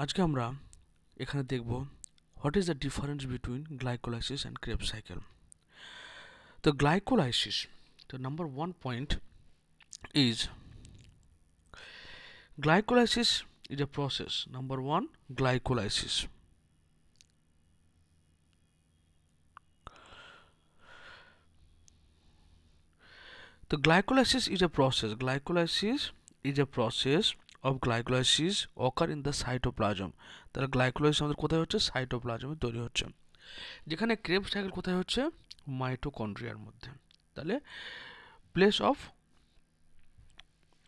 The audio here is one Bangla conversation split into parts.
আজকে আমরা এখানে দেখব what is the difference between glycolysis and Krebs cycle. তো glycolysis, the number one point is glycolysis is a process. Number one, glycolysis. The glycolysis is a process. Glycolysis is a process of glycolysis occur in the cytoplasm. তাহলে গ্লাইকোলাইসিস আমাদের কোথায় হচ্ছে? সাইটোপ্লাজমে তৈরি হচ্ছে। যেখানে ক্রেবস সাইকেল কোথায় হচ্ছে? মাইটোকন্ড্রিয়ার মধ্যে। তাহলে প্লেস অফ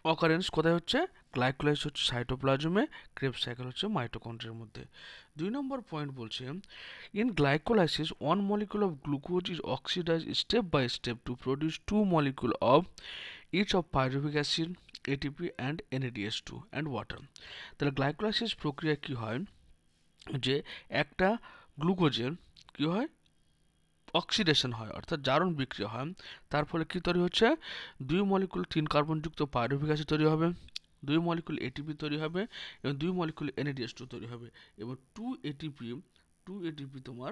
অকারেন্স কোথায় হচ্ছে? গ্লাইকোলাইসিস হচ্ছে সাইটোপ্লাজমে, ক্রেবস সাইকেল হচ্ছে মাইটোকন্ড্রিয়ার মধ্যে। 2 নম্বর পয়েন্ট বলছে, in glycolysis one molecule of glucose is oxidise step by step to produce 2 molecule of each of pyruvic acid, ATP and NADH2 and water. তাহলে গ্লাইকোলাইসিস প্রক্রিয়া কি হয়, যে একটা গ্লুকোজের কি হয়, অক্সিডেশন হয়, অর্থাৎ জারণ বিক্রিয়া হয়। তার ফলে কি তৈরি হচ্ছে? 2 মলিকুল 3 কার্বনযুক্ত পাইরুভিক অ্যাসিড তৈরি হবে, 2 মলিকুল এটিপি তৈরি হবে এবং 2 মলিকুল NADH2 তৈরি হবে এবং 2 এটিপি তোমার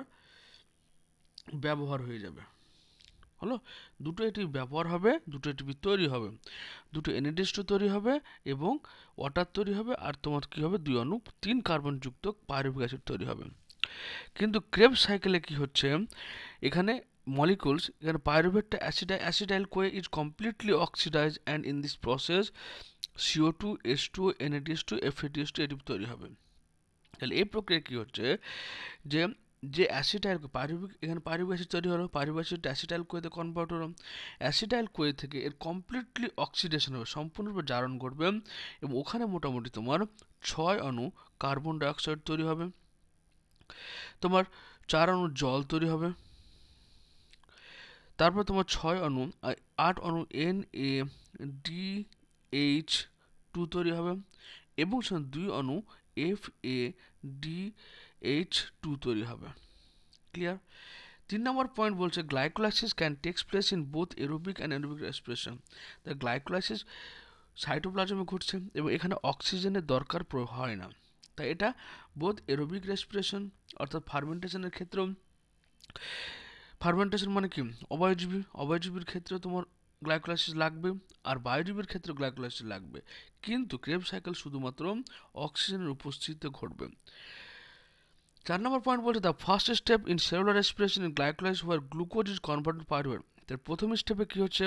ব্যবহার হয়ে যাবে। হলো, দুটো এটিপি ব্যবহার হবে, দুটো এটিপি তৈরি হবে, দুটো NADH2 তৈরি হবে এবং ওয়াটার তৈরি হবে, আর তোমার কি হবে? 2 অণু 3 কার্বনযুক্ত পাইরুভিক অ্যাসিড তৈরি হবে। কিন্তু ক্রেবস সাইকেলে কি হচ্ছে, এখানে molecules, এখানে পাইরুভেটটা acetyl CoA is completely oxidise and in this process CO2, H2O, NADH2, FADH2 ATP তৈরি হবে। তাহলে এই প্রক্রিয়া কি হচ্ছে, যে যে অ্যাসিটাইল পাইরুভিক, এখানে পাইরুভিক অ্যাসিড তৈরি হলো, পাইরুভিক অ্যাসিড অ্যাসিটাইল কোয়েতে কনভার্ট হলো, অ্যাসিটাইল কোয়ে থেকে এর কমপ্লিটলি অক্সিডেশন হবে, সম্পূর্ণরূপে জারণ ঘটবে এবং ওখানে মোটামুটি তোমার 6 অণু কার্বন ডাইঅক্সাইড তৈরি হবে, তোমার 4 অণু জল তৈরি হবে, তারপর তোমার 6 অণু 8 অণু NADH2 তৈরি হবে এবং 2 অণু FADH2 তৈরি হবে। ক্লিয়ার? 3 নম্বর পয়েন্ট বলছে, glycolysis can takes place in both aerobic and anaerobic respiration. তাই গ্লাইকোলাইসিস সাইটোপ্লাজমে ঘটছে এবং এখানে অক্সিজেনের দরকার হয় না। তাই এটা বোথ এরোবিক রেসপিরেশন অর্থাৎ ফার্মেন্টেশনের ক্ষেত্রেও, ফার্মেন্টেশন মানে কি, অবয়জীবীর ক্ষেত্রে তোমার গ্লাইকোলাইসিস লাগবে, আর বায়োজীবীর ক্ষেত্রে গ্লাইকোলাইসিস লাগবে, কিন্তু ক্রেবস সাইকেল শুধুমাত্র অক্সিজেনের উপস্থিতিতে ঘটবে। 4 নম্বর পয়েন্ট বলছে, the first step in cellular respiration in glycolysis where glucose is converted pyruvate. তার প্রথম স্টেপে কি হচ্ছে,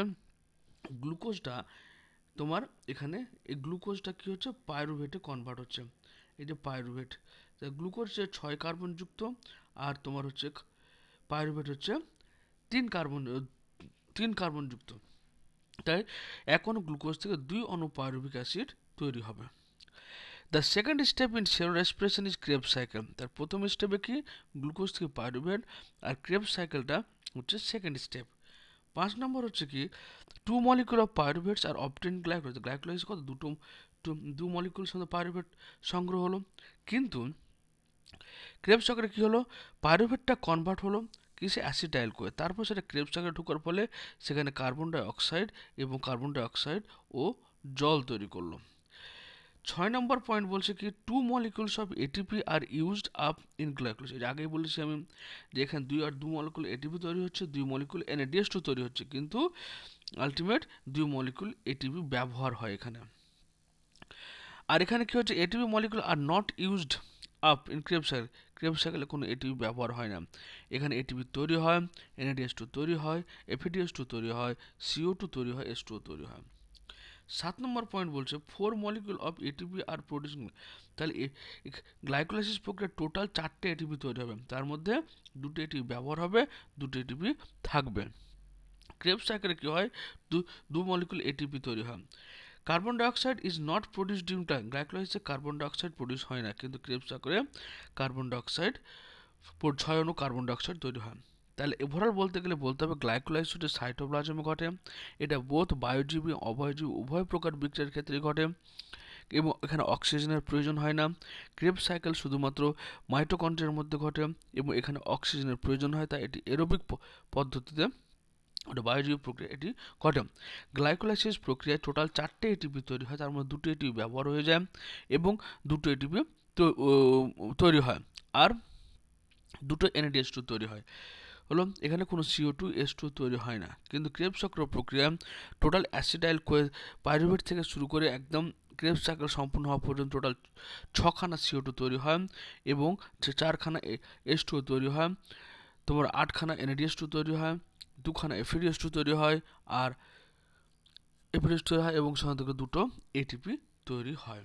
গ্লুকোজটা তোমার এখানে এই গ্লুকোজটা কি হচ্ছে, পাইরুভেটে কনভার্ট হচ্ছে। এই যে পাইরুভেট, গ্লুকোজ 6 কার্বনযুক্ত আর তোমার হচ্ছে পাইরুভেট হচ্ছে 3 কার্বনযুক্ত। তাই এক অণু গ্লুকোজ থেকে 2 অণু পাইরুভিক অ্যাসিড তৈরি হবে। The second step in cellular respiration is Krebs cycle. তার প্রথম স্টেপে কি, গ্লুকোজ থেকে পাইরুভেট, আর ক্রেবস সাইকেলটা হচ্ছে সেকেন্ড স্টেপ। 5 নম্বর হচ্ছে কি, 2 molecule of pyruvates are obtain glycolysis. Glycolysis কত, 2 মলিকুল সাথে পাইরুভেট সংগ্রহ হলো, কিন্তু ক্রেবস সাইকেলে কি হলো, পাইরুভেটটা কনভার্ট হলো কিসে, অ্যাসিটাইল কোয়ে, তারপর সেটা ক্রেবস সাইকেলে ঢোকার ফলে সেখানে কার্বন ডাই অক্সাইড ও জল তৈরি করলো। 6 নম্বর পয়েন্ট বলছে কি, 2 molecules of ATP are used up in glycolysis. এর আগেই বলেছি আমি যে এখানে 2 মলিকুল এটিপি তৈরি হচ্ছে, 2 মলিকুল NADH2 তৈরি হচ্ছে, কিন্তু আলটিমেট 2 মলিকুল এটিপি ব্যবহার হয় এখানে। আর এখানে কি হচ্ছে, ATP molecule are not used up in Krebs cycle. Krebs সাইকেলে কোনো এটিপি ব্যবহার হয় না, এখানে এটিপি তৈরি হয়, NADH2 তৈরি হয়, FADH2 তৈরি হয়, CO2 তৈরি হয়, H2O তৈরি হয়। 7 নম্বর পয়েন্ট বলছে, 4 molecule of ATP are producing. তাহলে গ্লাইকোলাইসিস প্রক্রিয়া টোটাল 4টে এটিপি তৈরি হবে, তার মধ্যে 2টি এটিপি ব্যবহার হবে, 2টি এটিপি থাকবে। ক্রেবস সাইকেলে কি হয়, 2 মলিকুল এটিপি তৈরি হয়। Carbon dioxide is not produce during time. গ্লাইকোলাইসিসে কার্বন ডাইঅক্সাইড প্রডিউস হয় না, কিন্তু ক্রেবস সাইকেলে কার্বন ডাইঅক্সাইড 6 অণু কার্বন ডাইঅক্সাইড তৈরি হয়। তাহলে ওভারঅল বলতে গেলে বলতে হবে, গ্লাইকোলাইসিস সাইটোপ্লাজমে ঘটে, এটা বোথ বায়োজীবী অবায়োজীবী উভয় প্রকার বিক্রিয়ার ক্ষেত্রে ঘটে এবং এখানে অক্সিজেনের প্রয়োজন হয় না। ক্রেবস সাইকেল শুধুমাত্র মাইটোকন্ড্রিয়ার মধ্যে ঘটে এবং এখানে অক্সিজেনের প্রয়োজন হয়, তাই এটি এরোবিক পদ্ধতিতে, ওটা বায়োজীব প্রক্রিয়া এটি ঘটে। গ্লাইকোলাইসিস প্রক্রিয়ায় টোটাল 4টে এটিপি তৈরি হয়, তার মধ্যে 2টি এটিপি ব্যবহার হয়ে যায় এবং 2টো এটিপি তৈরি হয়, আর দুটো NADH2 তৈরি হয়। হলো এখানে কোনো CO2H2 তৈরি হয় না। কিন্তু ক্রেবস চক্র প্রক্রিয়া টোটাল অ্যাসিটাইল পাইরুভেট থেকে শুরু করে একদম ক্রেবস চক্র সম্পূর্ণ হওয়া পর্যন্ত টোটাল 6খানা CO2 তৈরি হয় এবং 4খানা H2O তৈরি হয়। তোমার 8খানা NADH2 তৈরি হয়, 2খানা FADH2 তৈরি হয়, আর FADH তৈরি হয় এবং সাধারণত দুটো ATP তৈরি হয়।